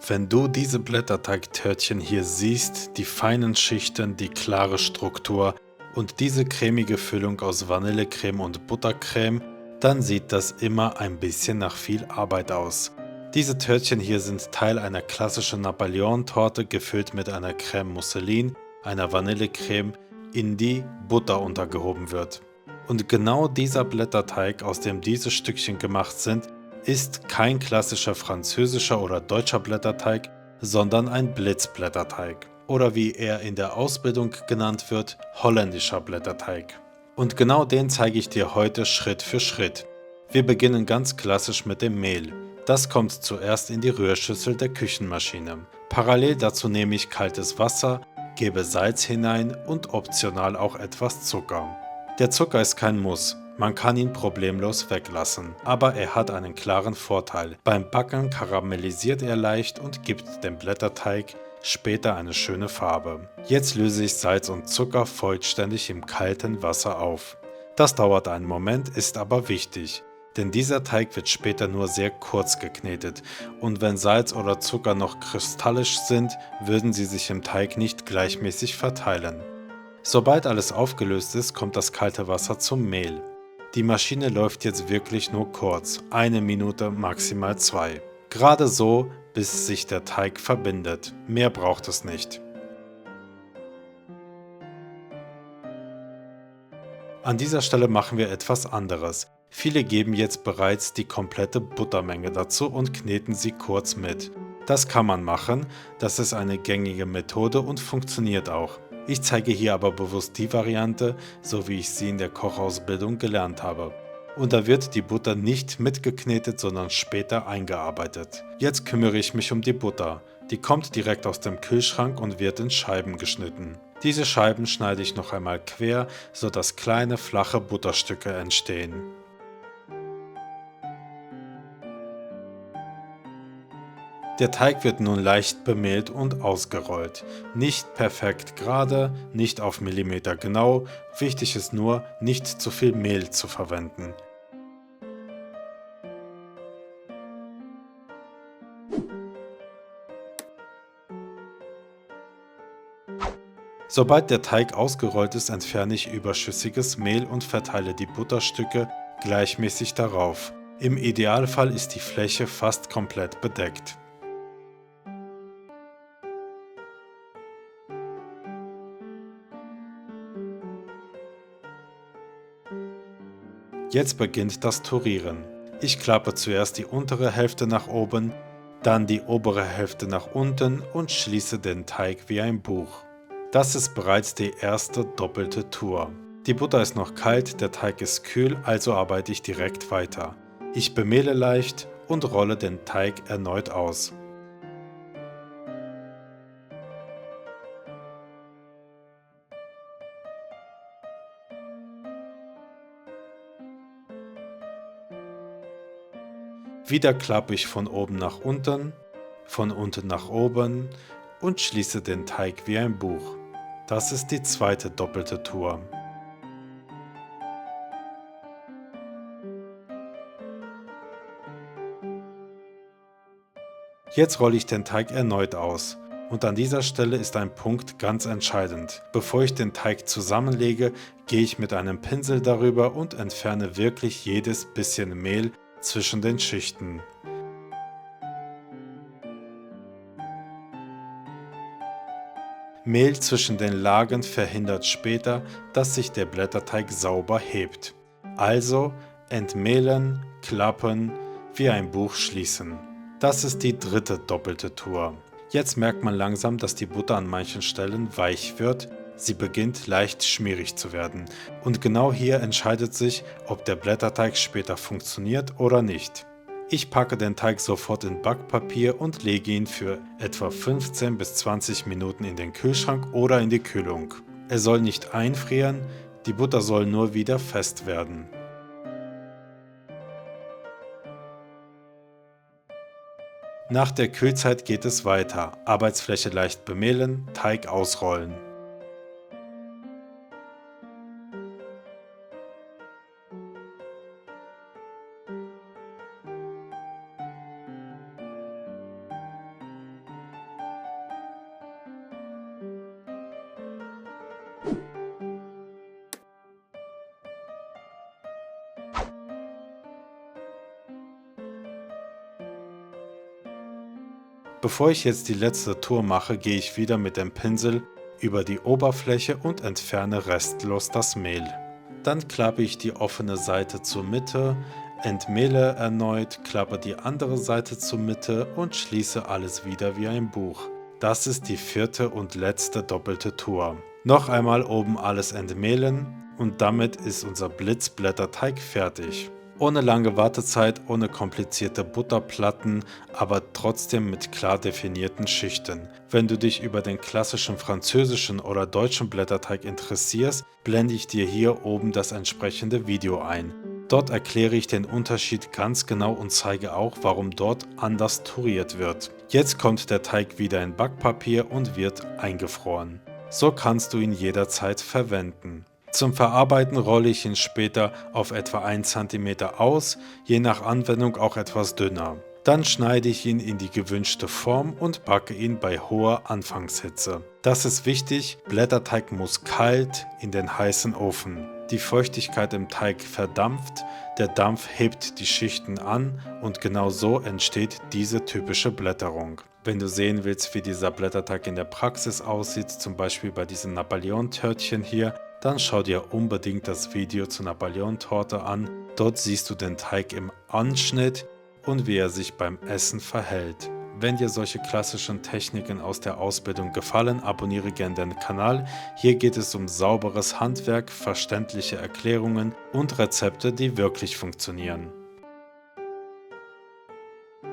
Wenn du diese Blätterteigtörtchen hier siehst, die feinen Schichten, die klare Struktur und diese cremige Füllung aus Vanillecreme und Buttercreme, dann sieht das immer ein bisschen nach viel Arbeit aus. Diese Törtchen hier sind Teil einer klassischen Napoleon-Torte, gefüllt mit einer Creme Mousseline, einer Vanillecreme, in die Butter untergehoben wird. Und genau dieser Blätterteig, aus dem diese Stückchen gemacht sind, ist kein klassischer französischer oder deutscher Blätterteig, sondern ein Blitzblätterteig. Oder wie er in der Ausbildung genannt wird, holländischer Blätterteig. Und genau den zeige ich dir heute Schritt für Schritt. Wir beginnen ganz klassisch mit dem Mehl. Das kommt zuerst in die Rührschüssel der Küchenmaschine. Parallel dazu nehme ich kaltes Wasser, gebe Salz hinein und optional auch etwas Zucker. Der Zucker ist kein Muss, man kann ihn problemlos weglassen, aber er hat einen klaren Vorteil. Beim Backen karamellisiert er leicht und gibt dem Blätterteig später eine schöne Farbe. Jetzt löse ich Salz und Zucker vollständig im kalten Wasser auf. Das dauert einen Moment, ist aber wichtig, denn dieser Teig wird später nur sehr kurz geknetet und wenn Salz oder Zucker noch kristallisch sind, würden sie sich im Teig nicht gleichmäßig verteilen. Sobald alles aufgelöst ist, kommt das kalte Wasser zum Mehl. Die Maschine läuft jetzt wirklich nur kurz, 1 Minute, maximal 2. Gerade so, bis sich der Teig verbindet. Mehr braucht es nicht. An dieser Stelle machen wir etwas anderes. Viele geben jetzt bereits die komplette Buttermenge dazu und kneten sie kurz mit. Das kann man machen, das ist eine gängige Methode und funktioniert auch. Ich zeige hier aber bewusst die Variante, so wie ich sie in der Kochausbildung gelernt habe. Und da wird die Butter nicht mitgeknetet, sondern später eingearbeitet. Jetzt kümmere ich mich um die Butter. Die kommt direkt aus dem Kühlschrank und wird in Scheiben geschnitten. Diese Scheiben schneide ich noch einmal quer, sodass kleine flache Butterstücke entstehen. Der Teig wird nun leicht bemehlt und ausgerollt. Nicht perfekt gerade, nicht auf Millimeter genau, wichtig ist nur, nicht zu viel Mehl zu verwenden. Sobald der Teig ausgerollt ist, entferne ich überschüssiges Mehl und verteile die Butterstücke gleichmäßig darauf. Im Idealfall ist die Fläche fast komplett bedeckt. Jetzt beginnt das Turieren. Ich klappe zuerst die untere Hälfte nach oben, dann die obere Hälfte nach unten und schließe den Teig wie ein Buch. Das ist bereits die erste doppelte Tour. Die Butter ist noch kalt, der Teig ist kühl, also arbeite ich direkt weiter. Ich bemehle leicht und rolle den Teig erneut aus. Wieder klappe ich von oben nach unten, von unten nach oben und schließe den Teig wie ein Buch. Das ist die zweite doppelte Tour. Jetzt rolle ich den Teig erneut aus. Und an dieser Stelle ist ein Punkt ganz entscheidend. Bevor ich den Teig zusammenlege, gehe ich mit einem Pinsel darüber und entferne wirklich jedes bisschen Mehl zwischen den Schichten. Mehl zwischen den Lagen verhindert später, dass sich der Blätterteig sauber hebt. Also entmehlen, klappen, wie ein Buch schließen. Das ist die dritte doppelte Tour. Jetzt merkt man langsam, dass die Butter an manchen Stellen weich wird. Sie beginnt leicht schmierig zu werden. Und genau hier entscheidet sich, ob der Blätterteig später funktioniert oder nicht. Ich packe den Teig sofort in Backpapier und lege ihn für etwa 15 bis 20 Minuten in den Kühlschrank oder in die Kühlung. Er soll nicht einfrieren, die Butter soll nur wieder fest werden. Nach der Kühlzeit geht es weiter. Arbeitsfläche leicht bemehlen, Teig ausrollen. Bevor ich jetzt die letzte Tour mache, gehe ich wieder mit dem Pinsel über die Oberfläche und entferne restlos das Mehl. Dann klappe ich die offene Seite zur Mitte, entmehle erneut, klappe die andere Seite zur Mitte und schließe alles wieder wie ein Buch. Das ist die vierte und letzte doppelte Tour. Noch einmal oben alles entmehlen und damit ist unser Blitzblätterteig fertig. Ohne lange Wartezeit, ohne komplizierte Butterplatten, aber trotzdem mit klar definierten Schichten. Wenn du dich über den klassischen französischen oder deutschen Blätterteig interessierst, blende ich dir hier oben das entsprechende Video ein. Dort erkläre ich den Unterschied ganz genau und zeige auch, warum dort anders touriert wird. Jetzt kommt der Teig wieder in Backpapier und wird eingefroren. So kannst du ihn jederzeit verwenden. Zum Verarbeiten rolle ich ihn später auf etwa 1 cm aus, je nach Anwendung auch etwas dünner. Dann schneide ich ihn in die gewünschte Form und backe ihn bei hoher Anfangshitze. Das ist wichtig, Blätterteig muss kalt in den heißen Ofen. Die Feuchtigkeit im Teig verdampft, der Dampf hebt die Schichten an und genau so entsteht diese typische Blätterung. Wenn du sehen willst, wie dieser Blätterteig in der Praxis aussieht, zum Beispiel bei diesen Napoleon-Törtchen hier, dann schau dir unbedingt das Video zur Napoleon-Torte an. Dort siehst du den Teig im Anschnitt und wie er sich beim Essen verhält. Wenn dir solche klassischen Techniken aus der Ausbildung gefallen, abonniere gerne den Kanal. Hier geht es um sauberes Handwerk, verständliche Erklärungen und Rezepte, die wirklich funktionieren.